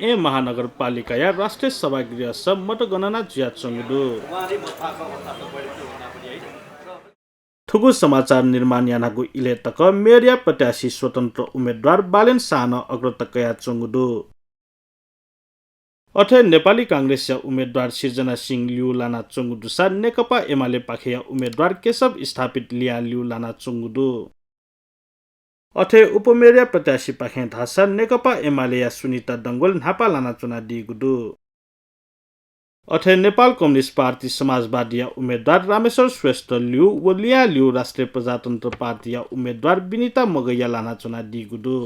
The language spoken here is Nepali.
ए महानगरपालिका या राष्ट्रिय सभागृह सब मतगणना जिया चंगुदु थुगु समाचार निर्माण यानागु इले तक मेरिया प्रत्याशी स्वतन्त्र उम्मेदवार बालेन सान अग्रतकया चंगुदु अथे नेपाली कांग्रेस या उम्मेदवार सिर्जना सिंह लिउ लाना चंगुदुसा नेकपा एमाले पाखेया उम्मेदवार केशव स्थापित लिया लिउ लाना चंगुदु अथे उपमेरिया प्रत्याशी पाखे धासा नेकपा एमाले या सुनिता डंगोल नापा लाना चुना दिगुदु अथे नेपाल कम्युनिस्ट पार्टी समाजवादी या उम्मेदवार रामेश्वर श्रेष्ठ लिउ व लिया लिउ राष्ट्रिय प्रजातन्त्र पार्टी या उम्मेदवार विनिता मगैया लाना चुना दिगुदु